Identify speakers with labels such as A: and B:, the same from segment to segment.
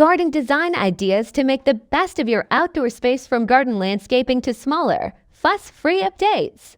A: garden design ideas to make the best of your outdoor space, from garden landscaping to smaller, fuss-free updates.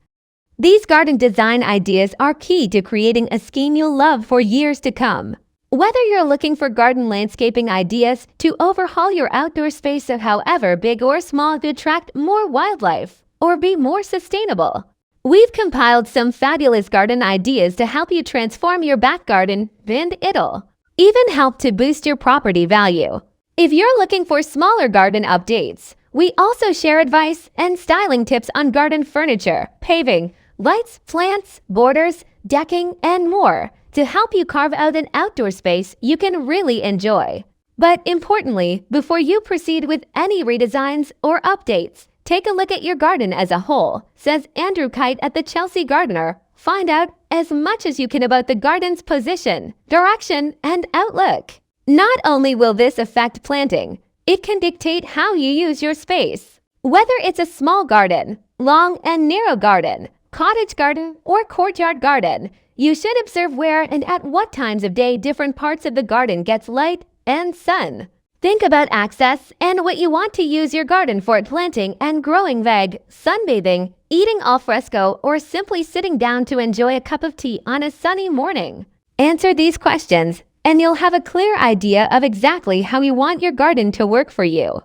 A: These garden design ideas are key to creating a scheme you'll love for years to come. Whether you're looking for garden landscaping ideas to overhaul your outdoor space, however big or small, to attract more wildlife or be more sustainable, we've compiled some fabulous garden ideas to help you transform your back garden, and it'll even help to boost your property value. If you're looking for smaller garden updates, we also share advice and styling tips on garden furniture, paving, lights, plants, borders, decking, and more to help you carve out an outdoor space you can really enjoy. But importantly, before you proceed with any redesigns or updates, take a look at your garden as a whole, says Andrew Kite at the Chelsea Gardener. Find out as much as you can about the garden's position, direction, and outlook. Not only will this affect planting, it can dictate how you use your space. Whether it's a small garden, long and narrow garden, cottage garden, or courtyard garden, you should observe where and at what times of day different parts of the garden gets light and sun. Think about access and what you want to use your garden for: planting and growing veg, sunbathing, eating al fresco, or simply sitting down to enjoy a cup of tea on a sunny morning. Answer these questions and you'll have a clear idea of exactly how you want your garden to work for you.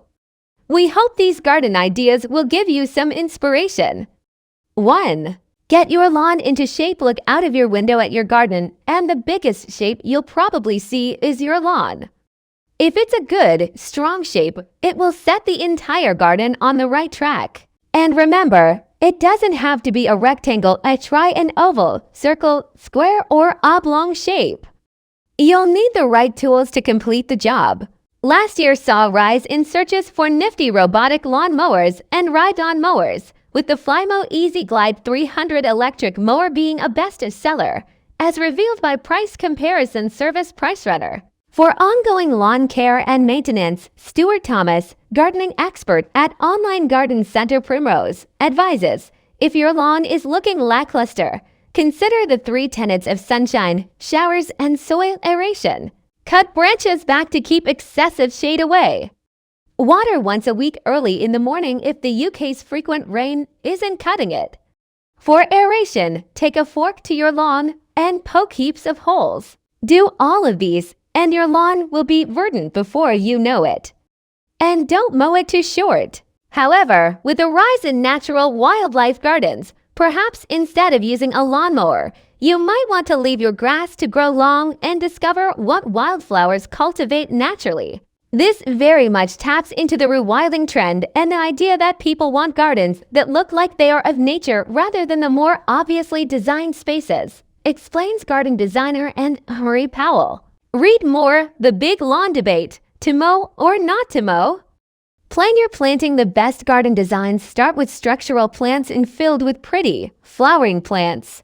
A: We hope these garden ideas will give you some inspiration. 1. Get your lawn into shape. Look out of your window at your garden, and the biggest shape you'll probably see is your lawn. If it's a good, strong shape, it will set the entire garden on the right track. And remember, it doesn't have to be a rectangle, try an oval, circle, square, or oblong shape. You'll need the right tools to complete the job. Last year saw a rise in searches for nifty robotic lawn mowers and ride-on mowers, with the Flymo Easy Glide 300 electric mower being a bestseller, as revealed by price comparison service PriceRunner. For ongoing lawn care and maintenance, Stuart Thomas, gardening expert at Online Garden Center Primrose, advises, if your lawn is looking lackluster, consider the 3 tenets of sunshine, showers, and soil aeration. Cut branches back to keep excessive shade away. Water once a week early in the morning if the UK's frequent rain isn't cutting it. For aeration, take a fork to your lawn and poke heaps of holes. Do all of these, and your lawn will be verdant before you know it. And don't mow it too short. However, with a rise in natural wildlife gardens, perhaps instead of using a lawnmower, you might want to leave your grass to grow long and discover what wildflowers cultivate naturally. This very much taps into the rewilding trend and the idea that people want gardens that look like they are of nature rather than the more obviously designed spaces, explains garden designer and Marie Powell. Read more: The Big Lawn Debate, to mow or not to mow. Plan your planting. The best garden designs start with structural plants and filled with pretty, flowering plants.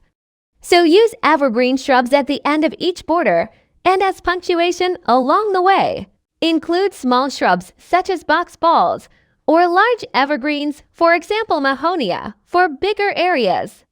A: So use evergreen shrubs at the end of each border and as punctuation along the way. Include small shrubs such as box balls or large evergreens, for example mahonia, for bigger areas.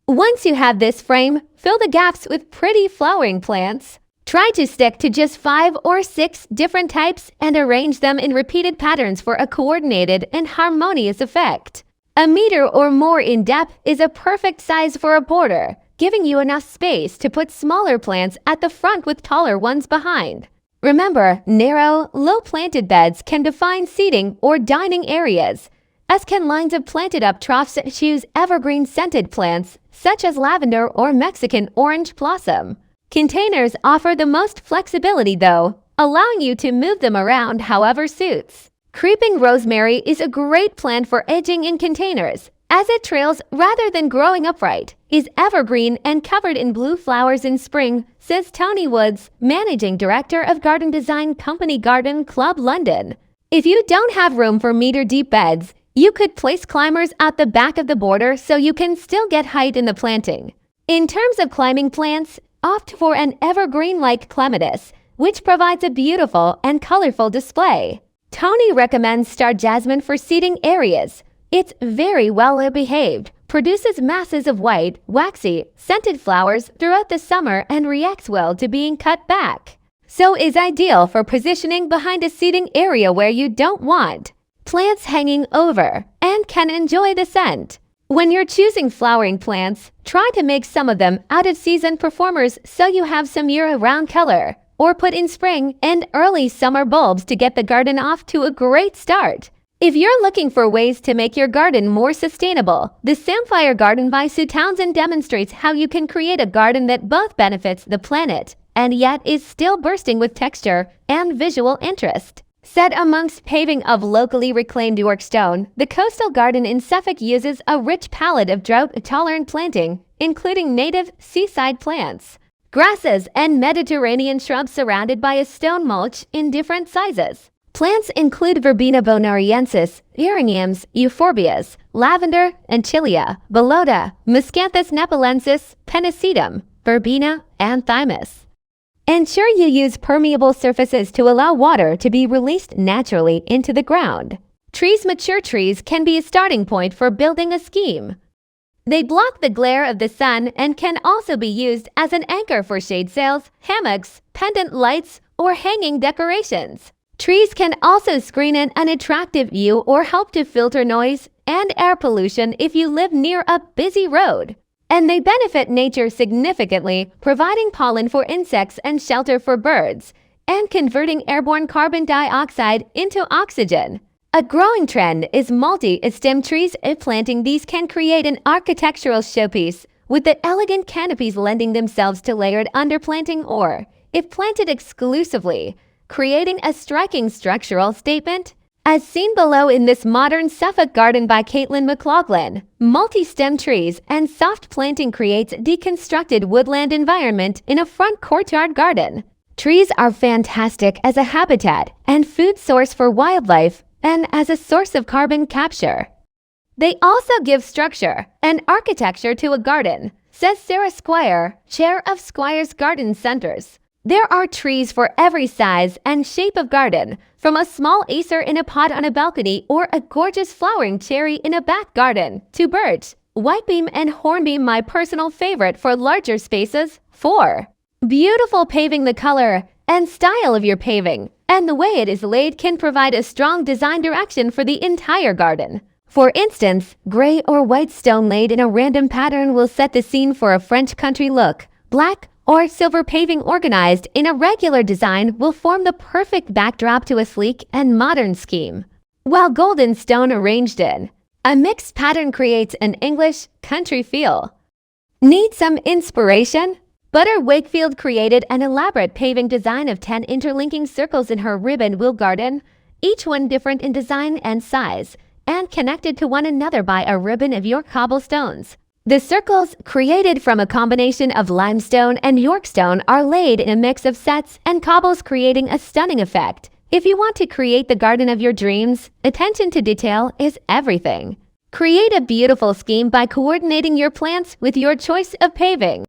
A: Once you have this frame, fill the gaps with pretty flowering plants. Try to stick to just 5 or 6 different types and arrange them in repeated patterns for a coordinated and harmonious effect. 1 meter or more in depth is a perfect size for a border, giving you enough space to put smaller plants at the front with taller ones behind. Remember, narrow, low-planted beds can define seating or dining areas, as can lines of planted-up troughs. Choose evergreen scented plants, such as lavender or Mexican orange blossom. Containers offer the most flexibility though, allowing you to move them around however suits. Creeping rosemary is a great plant for edging in containers, as it trails rather than growing upright, is evergreen and covered in blue flowers in spring, says Tony Woods, managing director of garden design company Garden Club London. If you don't have room for meter-deep beds, you could place climbers at the back of the border so you can still get height in the planting. In terms of climbing plants, opt for an evergreen like clematis, which provides a beautiful and colorful display. Tony recommends star jasmine for seating areas. It's very well behaved, produces masses of white, waxy, scented flowers throughout the summer and reacts well to being cut back. so is ideal for positioning behind a seating area where you don't want plants hanging over and can enjoy the scent. When you're choosing flowering plants, try to make some of them out-of-season performers so you have some year-round color, or put in spring and early summer bulbs to get the garden off to a great start. If you're looking for ways to make your garden more sustainable, the Samphire Garden by Sue Townsend demonstrates how you can create a garden that both benefits the planet and yet is still bursting with texture and visual interest. Set amongst paving of locally reclaimed York stone, the coastal garden in Suffolk uses a rich palette of drought-tolerant planting, including native seaside plants, grasses, and Mediterranean shrubs surrounded by a stone mulch in different sizes. Plants include Verbena bonariensis, eriniums, euphorbias, lavender, Antilia, Bolota, Miscanthus nepalensis, Pennisetum, Verbena, and Thymus. Ensure you use permeable surfaces to allow water to be released naturally into the ground. Mature trees can be a starting point for building a scheme. They block the glare of the sun and can also be used as an anchor for shade sails, hammocks, pendant lights, or hanging decorations. Trees can also screen an unattractive view or help to filter noise and air pollution if you live near a busy road. And they benefit nature significantly, providing pollen for insects and shelter for birds, and converting airborne carbon dioxide into oxygen. A growing trend is multi-stem trees. Planting these can create an architectural showpiece, with the elegant canopies lending themselves to layered underplanting or, if planted exclusively, creating a striking structural statement. As seen below in this modern Suffolk garden by Caitlin McLaughlin, multi-stem trees and soft planting creates a deconstructed woodland environment in a front courtyard garden. Trees are fantastic as a habitat and food source for wildlife and as a source of carbon capture. They also give structure and architecture to a garden, says Sarah Squire, chair of Squire's Garden Centers. There are trees for every size and shape of garden, from a small acer in a pot on a balcony or a gorgeous flowering cherry in a back garden, to birch, whitebeam, and hornbeam, my personal favorite for larger spaces. 4. Beautiful paving. The color and style of your paving and the way it is laid can provide a strong design direction for the entire garden. For instance, gray or white stone laid in a random pattern will set the scene for a French country look. Black or silver paving organized in a regular design will form the perfect backdrop to a sleek and modern scheme, while golden stone arranged in a mixed pattern creates an English country feel. Need some inspiration? Butter Wakefield created an elaborate paving design of 10 interlinking circles in her ribbon wheel garden, each one different in design and size, and connected to one another by a ribbon of York cobblestones. The circles, created from a combination of limestone and Yorkstone, are laid in a mix of sets and cobbles, creating a stunning effect. If you want to create the garden of your dreams, attention to detail is everything. Create a beautiful scheme by coordinating your plants with your choice of paving.